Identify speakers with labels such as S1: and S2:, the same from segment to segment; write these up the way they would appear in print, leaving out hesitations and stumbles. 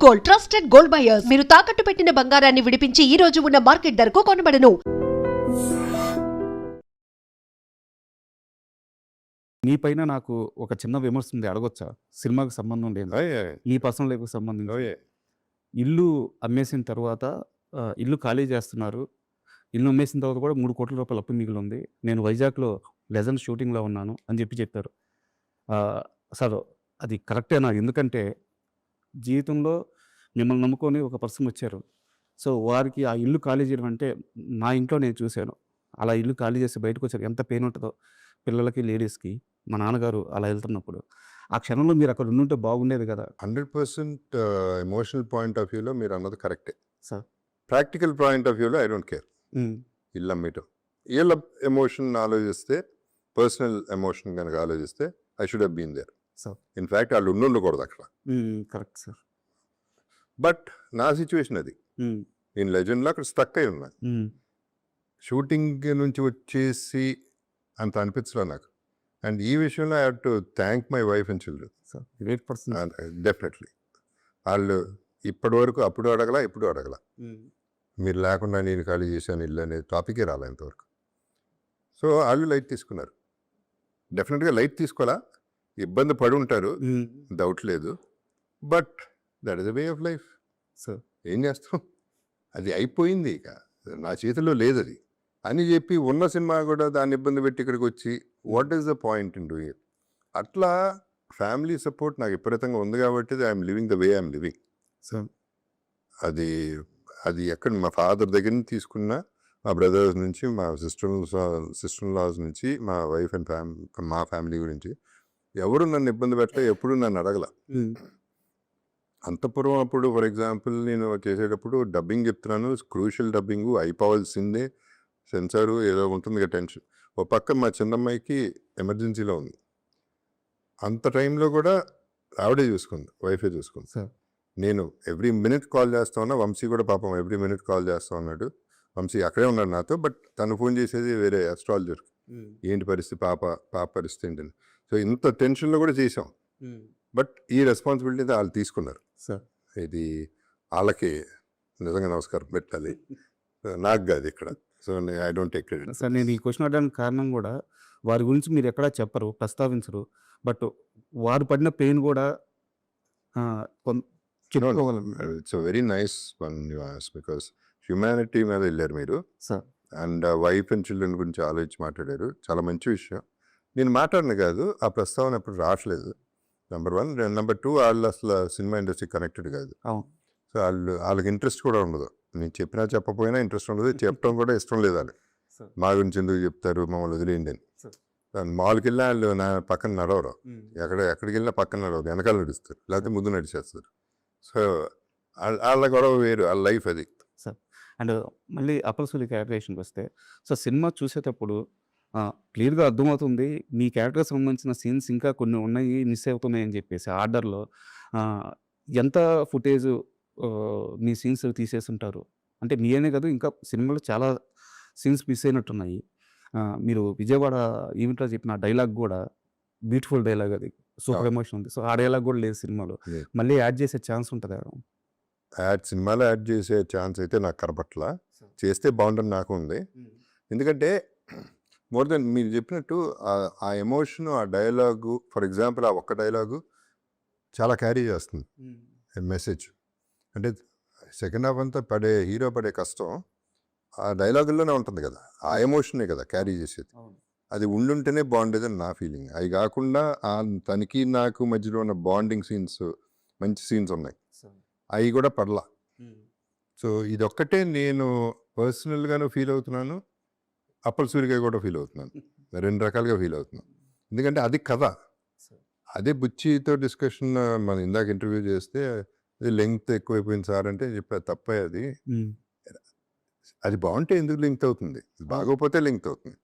S1: Gold, trusted gold buyers. మీరు తాకట్టు పెట్టిన బంగారాన్ని విడిపించి ఈ రోజు ఉన్న మార్కెట్ ధరకు కొనబడను.
S2: నీ పైన నాకు ఒక చిన్న విమర్శ ఉంది, అడగొచ్చా? సినిమాకి సంబంధం లేదు, నీ పర్సనల్ లైఫ్కి సంబంధించి. ఇల్లు అమ్మేసిన తర్వాత ఇల్లు ఖాళీ చేస్తున్నారు. ఇల్లు అమ్మేసిన తర్వాత కూడా 3 కోట్ల రూపాయలు అప్పు మిగిలి ఉంది. నేను వైజాగ్లో లెజెండ్ షూటింగ్లో ఉన్నాను అని చెప్పారు. సార్ అది కరెక్టేనా? ఎందుకంటే జీవితంలో మిమ్మల్ని నమ్ముకొని ఒక పర్సన్ వచ్చారు. సో వారికి ఆ ఇల్లు ఖాళీ చేయడం అంటే, నా ఇంట్లో నేను చూశాను. అలా ఇల్లు ఖాళీ చేసి బయటకు వచ్చారు, ఎంత పెయిన్ ఉంటుందో పిల్లలకి, లేడీస్కి. మా నాన్నగారు అలా వెళ్తున్నప్పుడు ఆ క్షణంలో మీరు అక్కడ ఉండుంటే బాగుండేది కదా.
S3: 100% ఎమోషనల్ పాయింట్ ఆఫ్ వ్యూలో మీరు అన్నది కరెక్టే
S2: సార్.
S3: ప్రాక్టికల్ పాయింట్ ఆఫ్ వ్యూలో ఐ డోంట్ కేర్. ఇల్లు అమ్మేయటం, వీళ్ళ ఎమోషన్ ఆలోచిస్తే, పర్సనల్ ఎమోషన్ కనుక ఆలోచిస్తే I should have been there.
S2: Sir
S3: in fact వాళ్ళు ఉండకూడదు అక్కడ.
S2: Correct sir.
S3: బట్ నా సిచ్యువేషన్ అది. నేను లెజెండ్లో అక్కడ స్టక్ అయి ఉన్నా. షూటింగ్ నుంచి వచ్చేసి అంత అనిపించలే నాకు. అండ్ ఈ విషయంలో I have to thank my wife and children.
S2: Great person.
S3: Definitely వాళ్ళు ఇప్పటి వరకు అప్పుడు అడగల, ఇప్పుడు అడగల. మీరు లేకుండా నేను ఖాళీ చేశాను ఇల్లు అనే టాపికే రాలే ఇంతవరకు. సో వాళ్ళు లైట్ తీసుకున్నారు. డెఫినెట్గా లైట్ తీసుకోవాలా, ఇబ్బంది పడి ఉంటారు, డౌట్ లేదు. But that is the way of life. So ఏం చేస్తాం, అది అయిపోయింది, ఇక నా చేతిలో లేదు అది అని చెప్పి ఉన్న సినిమా కూడా దాన్ని ఇబ్బంది పెట్టి ఇక్కడికి వచ్చి what is the point in doing it? అట్లా ఫ్యామిలీ సపోర్ట్ నాకు విపరీతంగా ఉంది కాబట్టి I'm living the way I'm living. So అది అది ఎక్కడ మా ఫాదర్ దగ్గర నుంచి తీసుకున్న, మా బ్రదర్స్ నుంచి, మా సిస్టర్ లాస్ నుంచి, మా వైఫ్ అండ్ మా ఫ్యామిలీ గురించి ఎవరు నన్ను ఇబ్బంది పెట్టలే, ఎప్పుడు నన్ను అడగల. అంతపురం అప్పుడు ఫర్ ఎగ్జాంపుల్ నేను చేసేటప్పుడు డబ్బింగ్ చెప్తున్నాను, క్రూషియల్ డబ్బింగ్ అయిపోవాల్సిందే, సెన్సారు ఏదో ఉంటుంది కదా టెన్షన్. ఓ పక్క మా చిన్నమ్మాయికి ఎమర్జెన్సీలో ఉంది. అంత టైంలో కూడా ఆవిడే చూసుకుంది, వైఫే చూసుకుంది.
S2: సార్
S3: నేను ఎవ్రీ మినిట్ కాల్ చేస్తా ఉన్నా, వంశీ కూడా పాపం ఎవ్రీ మినిట్ కాల్ చేస్తూ ఉన్నాడు. వంశీ అక్కడే ఉన్నాడు నాతో, బట్ తను ఫోన్ చేసేది వేరే అస్ట్రాలజర్, ఏంటి పరిస్థితి, పాప పరిస్థితి ఏంటని. సో ఇంత టెన్షన్లో కూడా చేసాం. బట్ ఈ రెస్పాన్సిబిలిటీ వాళ్ళు తీసుకున్నారు.
S2: సార్
S3: ఇది వాళ్ళకి నిజంగా నమస్కారం పెట్టాలి, నాకు కాదు ఇక్కడ. So I don't take credit.
S2: Sir నేను ఈ క్వశ్చన్ అడగడానికి కారణం కూడా, వారి గురించి మీరు ఎక్కడా చెప్పరు, ప్రస్తావించరు. బట్ వారు పడిన పెయిన్ కూడా చెప్పుకోగలను.
S3: It's very nice one you ask, because humanity మీద వెళ్ళారు మీరు.
S2: Sir
S3: and wife and children గురించి ఆలోచించి మాట్లాడారు, చాలా మంచి విషయం. నేను మాట్లాడిన కాదు, ఆ ప్రస్తావన ఎప్పుడు రావట్లేదు, నెంబర్ 1. నెంబర్ 2, వాళ్ళు అసలు సినిమా ఇండస్ట్రీ కనెక్టెడ్ కాదు. సో వాళ్ళకి ఇంట్రెస్ట్ కూడా ఉండదు. నేను చెప్పినా చెప్పకపోయినా ఇంట్రెస్ట్ ఉండదు, చెప్పడం కూడా ఇష్టం లేదు వాళ్ళకి. మా గురించి ఎందుకు చెప్తారు, మమ్మల్ని వదిలేయండి అని. మాల్కి వెళ్ళినా వాళ్ళు నా పక్కన నడవరు, ఎక్కడికి వెళ్ళినా పక్కన నడవరు, వెనకాల నడుస్తారు, లేకపోతే ముందు నడిచేస్తారు. సో వాళ్ళ గొడవ వేరు, వాళ్ళ లైఫ్ అది.
S2: సార్ అండ్ మళ్ళీ అప్పలసూలి క్యారెక్టరేషన్కి వస్తే, సో సినిమా చూసేటప్పుడు క్లియర్గా అర్థమవుతుంది మీ క్యారెక్టర్కి సంబంధించిన సీన్స్ ఇంకా కొన్ని ఉన్నాయి, మిస్ అవుతున్నాయి అని చెప్పేసి. ఆర్డర్లో ఎంత ఫుటేజ్ మీ సీన్స్ తీసేసి ఉంటారు అంటే, మీనే కదా, ఇంకా సినిమాలో చాలా సీన్స్ మిస్ అయినట్టున్నాయి. మీరు విజయవాడ ఈవెంట్లో చెప్పిన డైలాగ్ కూడా బ్యూటిఫుల్ డైలాగ్, అది సూపర్ ఎమోషన్ ఉంది. సో ఆ డైలాగ్ కూడా లేదు సినిమాలో, మళ్ళీ యాడ్ చేసే ఛాన్స్ ఉంటుంది.
S3: సినిమాలో యాడ్ చేసే ఛాన్స్ అయితే నాకు కనపట్ల, చేస్తే బాగుంటుంది నాకు ఉంది. ఎందుకంటే మోర్ దెన్ మీరు చెప్పినట్టు ఆ ఎమోషన్, ఆ డైలాగు, ఫర్ ఎగ్జాంపుల్ ఆ ఒక్క డైలాగు చాలా క్యారీ చేస్తుంది మెసేజ్. అంటే సెకండ్ హాఫ్ అంతా హీరో పడే కష్టం ఆ డైలాగుల్లోనే ఉంటుంది కదా, ఆ ఎమోషనే కదా క్యారీ చేసేది. అది ఉండుంటేనే బాగుండేదని నా ఫీలింగ్. అవి కాకుండా తనకి నాకు మధ్యలో ఉన్న బాండింగ్ సీన్స్, మంచి సీన్స్ ఉన్నాయి, అవి కూడా పడలా. సో ఇదొక్కటే నేను పర్సనల్గాను ఫీల్ అవుతున్నాను, అప్పలసూరిగా కూడా ఫీల్ అవుతున్నాను, 2 రకాలుగా ఫీల్ అవుతున్నాను. ఎందుకంటే అది కథ. అదే బుచ్చితో డిస్కషన్ మనం ఇందాక ఇంటర్వ్యూ చేస్తే, అది లెంగ్త్ ఎక్కువైపోయింది సార్ అంటే చెప్పా, తప్పే అది. అది బాగుంటే ఎందుకు లింక్ అవుతుంది, బాగోపోతే లింక్ అవుతుంది.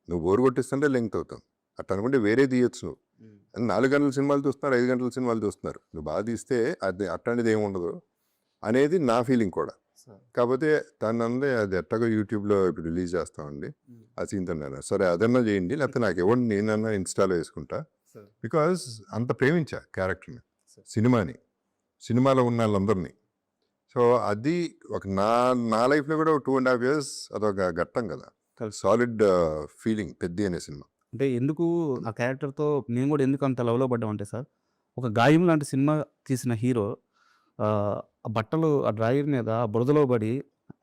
S3: నువ్వు బోరు కొట్టిస్తుంటే లింక్ అవుతావు, అట్లా అనుకుంటే వేరే తీయచ్చు. నువ్వు 4 గంటల సినిమాలు చూస్తున్నారు, 5 గంటల సినిమాలు చూస్తున్నారు, నువ్వు బాగా తీస్తే అది అట్లాంటిది ఏమి ఉండదు అనేది నా ఫీలింగ్ కూడా. కాకపోతే తను అందే అది ఎట్టగా యూట్యూబ్లో ఇప్పుడు రిలీజ్ చేస్తామండి ఆ సీన్ తన్నాను, సరే అదన్నా చేయండి, లేకపోతే నాకు ఇవ్వండి, నేనన్నా ఇన్స్టాలో వేసుకుంటా. బికాజ్ అంత ప్రేమించా క్యారెక్టర్ని, సినిమాని. సినిమాలో ఉన్న వాళ్ళందరినీ. సో అది ఒక నా లైఫ్లో కూడా 2.5 years అదొక ఘట్టం కదా. సాలిడ్ ఫీలింగ్ పెద్ది అనే సినిమా.
S2: అంటే ఎందుకు ఆ క్యారెక్టర్‌తో నేను కూడా ఎందుకు అంత లవ్‌లో పడ్డామంటే సార్, ఒక గాయం లాంటి సినిమా తీసిన హీరో ఆ బట్టలు ఆ డ్రాయర్ మీద ఆ బురదలో పడి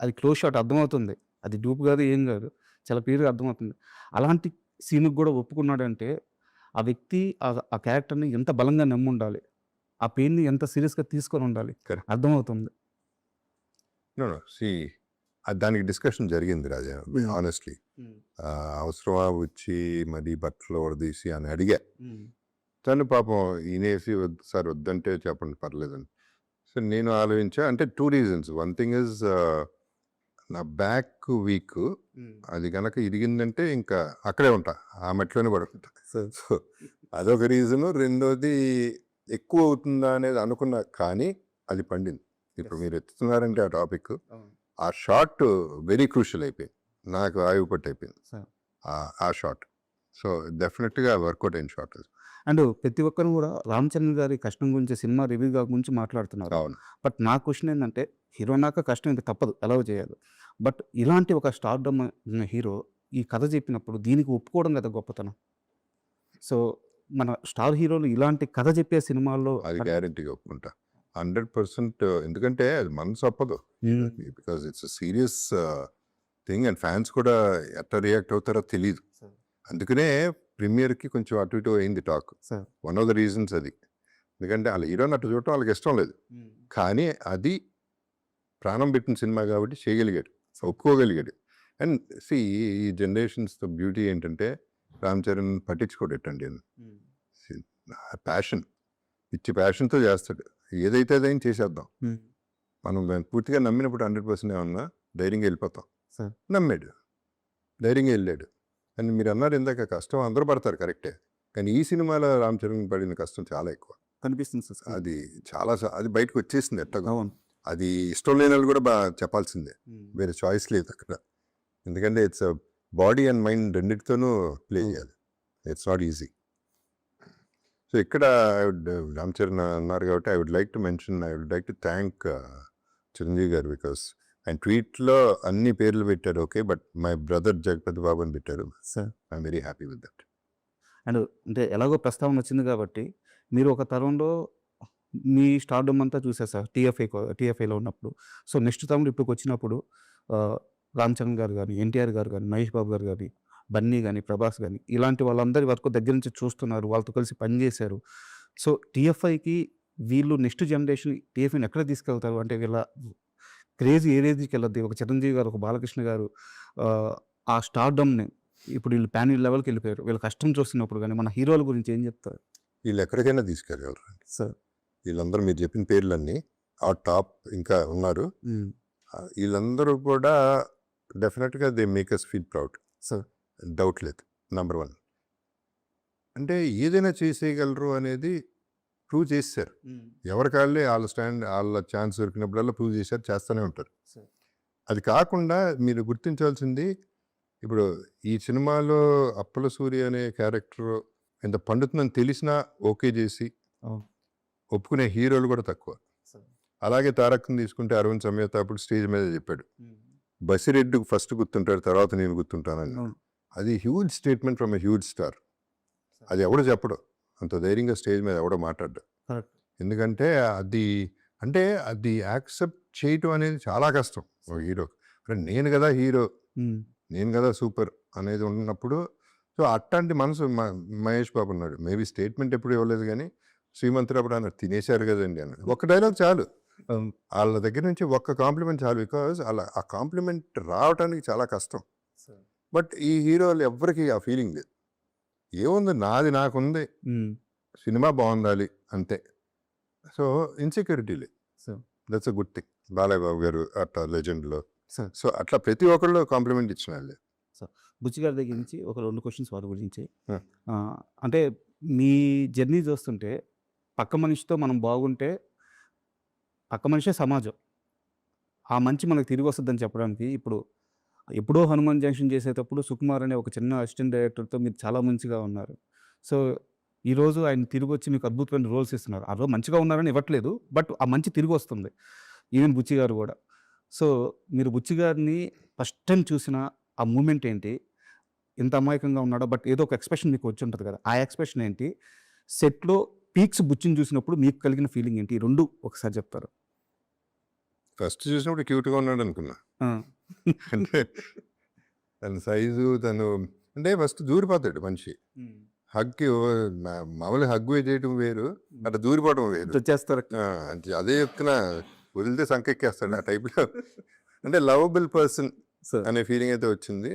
S2: అది క్లోజ్ షాట్ అర్థమవుతుంది. అది డూప్ కాదు, ఏం కాదు. చాలా క్లియర్‌గా అర్థమవుతుంది. అలాంటి సీన్‌కి కూడా ఒప్పుకున్నాడంటే ఆ వ్యక్తి ఆ క్యారెక్టర్‌ని ఎంత బలంగా నమ్ముండాలి. ఆ పెయిన్‌ని ఎంత సీరియస్‌గా తీసుకొని ఉండాలి.
S3: Correct.
S2: అర్థమవుతుంది.
S3: నో సీ దానికి డిస్కషన్ జరిగింది రాజా. ఆనెస్ట్లీ అవసరమా వచ్చి మరి బట్టలు వడదీసి అని అడిగా. తను పాపం ఈనేసి సార్ వద్దంటే చెప్పండి పర్లేదని. సో నేను ఆలోచించా. అంటే 2 reasons. వన్ థింగ్ ఇస్ నా బ్యాక్ వీక్. అది కనుక ఇరిగిందంటే ఇంకా అక్కడే ఉంటా, ఆ మెట్లోనే పడుకుంటా. సో అదొక రీజను. రెండోది ఎక్కువ అవుతుందా అనేది అనుకున్నా, కానీ అది పండింది. ఇప్పుడు మీరు ఎత్తుతున్నారంటే ఆ టాపిక్, ఆ షాట్ వెరీ క్రూషియల్ అయిపోయింది. నాకు ఆయువు పట్టు అయిపోయింది ఆ షాట్. సో డెఫినెట్గా వర్కౌట్ అయిన షాట్.
S2: అండ్ ప్రతి ఒక్కరు కూడా రామ్ చరణ్ గారి కష్టం గురించి సినిమా రివ్యూ గురించి మాట్లాడుతున్నారు.
S3: అవును.
S2: బట్ నా క్వశ్చన్ ఏంటంటే, హీరో నాక కష్టం ఇంక తప్పదు, ఎలా చేయాలి. బట్ ఇలాంటి ఒక స్టార్డమ్ ఉన్న హీరో ఈ కథ చెప్పినప్పుడు దీనికి ఒప్పుకోవడం కదా గొప్పతనం. సో మన స్టార్ హీరోలు ఇలాంటి కథ చెప్పే సినిమాల్లో
S3: అది గ్యారంటీగా ఒప్పుకుంటా 100%. ఎందుకంటే అది మనసు ఒప్పదు. Because it's serious thing and fans కూడా ఎట్లా రియాక్ట్ అవుతారో తెలియదు. అందుకనే ప్రీమియర్కి కొంచెం అటు ఇటు అయింది talk. One of the reasons అది. ఎందుకంటే వాళ్ళ హీరోని అటు చూడటం వాళ్ళకి ఇష్టం లేదు, కానీ అది ప్రాణం పెట్టిన సినిమా కాబట్టి చేయగలిగాడు, ఒప్పుకోగలిగాడు. అండ్ సి ఈ జనరేషన్స్తో బ్యూటీ ఏంటంటే రామ్ చరణ్ పట్టించుకోడటండి. ప్యాషన్, పిచ్చి ప్యాషన్తో చేస్తాడు. ఏదైతే అదైనా చేసేద్దాం. మనం పూర్తిగా నమ్మినప్పుడు 100% ఏమన్నా ధైర్యంగా వెళ్ళిపోతాం. నమ్మాడు, ధైర్యంగా వెళ్ళాడు. అని మీరు అన్నారు ఇందాక కష్టం అందరూ పడతారు, కరెక్టే. కానీ ఈ సినిమాలో రామ్ చరణ్ పడిన కష్టం చాలా ఎక్కువ
S2: కనిపిస్తుంది సార్.
S3: అది చాలా అది బయటకు వచ్చేసింది ఎట్టగా. అది ఇష్టం లేని వాళ్ళు కూడా బాగా చెప్పాల్సిందే, వేరే చాయిస్ లేదు అక్కడ. ఎందుకంటే ఇట్స్ బాడీ అండ్ మైండ్ రెండింటితోనూ ప్లే చేయాలి. It's not easy. సో ఇక్కడ రామ్ చరణ్ అన్నారు కాబట్టి I would like to thank Chiranjeevi garu. Because ఆయన ట్వీట్లో అన్ని పేర్లు పెట్టారు, okay, but my brother Jagapathi Babu అని పెట్టారు.
S2: Sir
S3: I'm very happy with that.
S2: And అంటే ఎలాగో ప్రస్తావన వచ్చింది కాబట్టి, మీరు ఒక తరంలో మీ స్టార్డమ్ అంతా చూసారు సార్ టీఎఫ్ఐలో ఉన్నప్పుడు. సో నెక్స్ట్ తరంలో ఇప్పుడు వచ్చినప్పుడు రామ్ చరణ్ గారు కానీ, ఎన్టీఆర్ గారు కానీ, మహేష్ బాబు గారు కానీ, బన్నీ కానీ, ప్రభాస్ కానీ, ఇలాంటి వాళ్ళందరి వరకు దగ్గర నుంచి చూస్తున్నారు, వాళ్ళతో కలిసి పనిచేశారు. సో టీఎఫ్ఐకి వీళ్ళు నెక్స్ట్ జనరేషన్ టీఎఫ్ఐని ఎక్కడ తీసుకెళ్తారు అంటే, వీళ్ళ క్రేజ్ ఏ రేంజ్కి వెళ్ళద్ది. ఒక చిరంజీవి గారు, ఒక బాలకృష్ణ గారు ఆ స్టార్డమ్ని ఇప్పుడు వీళ్ళు ప్యాన్ లెవెల్కి వెళ్ళిపోయారు. వీళ్ళ కష్టం చూస్తున్నప్పుడు కానీ మన హీరోల గురించి ఏం చెప్తారు?
S3: వీళ్ళు ఎక్కడికైనా తీసుకెళ్ళగలరు
S2: సార్.
S3: వీళ్ళందరూ మీరు చెప్పిన పేర్లన్నీ ఆ టాప్ ఇంకా ఉన్నారు. వీళ్ళందరూ కూడా డెఫినెట్గా they make us feel proud.
S2: Sir
S3: doubt లేదు. నెంబర్ 1 అంటే ఏదైనా చేసేయగలరు అనేది ప్రూవ్ చేశారు. ఎవరికాళ్ళే వాళ్ళ ఛాన్స్ దొరికినప్పుడల్లా ప్రూవ్ చేశారు, చేస్తూనే ఉంటారు. అది కాకుండా మీరు గుర్తించాల్సింది, ఇప్పుడు ఈ సినిమాలో అప్పల సూర్య అనే క్యారెక్టర్ ఎంత పండుతుందని తెలిసినా ఓకే చేసి ఒప్పుకునే హీరోలు కూడా తక్కువ. అలాగే తారక్ని తీసుకుంటే అరవింద్ సమేత అప్పుడు స్టేజ్ మీద చెప్పాడు, బసిరెడ్డి ఫస్ట్ గుర్తుంటాడు, తర్వాత నేను గుర్తుంటానని. అది huge statement from a huge star. అది ఎవడో చెప్పడు, అంత ధైర్యంగా స్టేజ్ మీద ఎవడో మాట్లాడ్డా. ఎందుకంటే అది యాక్సెప్ట్ చేయటం అనేది చాలా కష్టం ఒక హీరో. నేను కదా హీరో, నేను కదా సూపర్ అనేది ఉన్నప్పుడు. సో అట్లాంటి మనసు మహేష్ బాబు ఉన్నాడు. మేబీ స్టేట్మెంట్ ఎప్పుడు ఇవ్వలేదు, కానీ శ్రీమంతుడు అన్నారు తినేశారు కదండి అన్నాడు. ఒక్క డైలాగ్ చాలు, వాళ్ళ దగ్గర నుంచి ఒక్క కాంప్లిమెంట్ చాలు. బికాజ్ అలా ఆ కాంప్లిమెంట్ రావడానికి చాలా కష్టం. బట్ ఈ హీరోలు ఎవ్వరికి ఆ ఫీలింగ్ లేదు. ఏముంది, నాది నాకుంది, సినిమా బాగుండాలి అంతే. సో ఇన్సెక్యూరిటీ లేదు. That's a good thing. Balayya Babu garu అట్లా లెజెండ్లో. సో అట్లా ప్రతి ఒక్కళ్ళు కాంప్లిమెంట్ ఇచ్చిన వాళ్ళే.
S2: బుచ్చి గారి దగ్గర నుంచి ఒక 2 క్వశ్చన్స్ వారి గురించి. అంటే మీ జర్నీ చూస్తుంటే పక్క మనిషితో మనం బాగుంటే పక్క మనిషే సమాజం, ఆ మంచి మనకు తిరిగి వస్తుందని చెప్పడానికి ఇప్పుడు ఎప్పుడో హనుమాన్ జంక్షన్ చేసేటప్పుడు సుకుమార్ అనే ఒక చిన్న అసిస్టెంట్ డైరెక్టర్తో మీరు చాలా మంచిగా ఉన్నారు. సో ఈరోజు ఆయన తిరిగి వచ్చి మీకు అద్భుతమైన రోల్స్ ఇస్తున్నారు. ఆ రోజు మంచిగా ఉన్నారని ఇవ్వట్లేదు. బట్ ఆ మంచి తిరిగి వస్తుంది. ఈవెన్ బుచ్చి గారు కూడా. సో మీరు బుచ్చి గారిని ఫస్ట్ టైం చూసిన ఆ మూమెంట్ ఏంటి? ఇంత అమాయకంగా ఉన్నాడో బట్ ఏదో ఒక ఎక్స్‌ప్రెషన్ మీకు వచ్చి ఉంటది కదా! ఆ ఎక్స్‌ప్రెషన్ ఏంటి? సెట్‌లో పీక్స్ బుచ్చిని చూసినప్పుడు మీకు కలిగిన ఫీలింగ్ ఏంటి? ఈ 2 ఒకసారి చెప్తారా?
S3: ఫస్ట్ చూసినప్పుడు క్యూట్‌గా ఉన్నాడు అనుకున్నా.
S2: ఆ!
S3: అంటే తన సైజు అంటే ఫస్ట్ దూరిపోతాడు మనిషి. హగ్‌కి మామూలుగా హగ్ చేయడం వేరు. అట్లా దూరిపోవడం వేరు.
S2: వచ్చేస్తారు.
S3: అదే చెప్తున్నా, వదిలితే సంకెక్కేస్తాడు ఆ టైప్‌లో. అంటే లవబుల్ పర్సన్
S2: సార్.
S3: అనే ఫీలింగ్ అయితే వచ్చింది.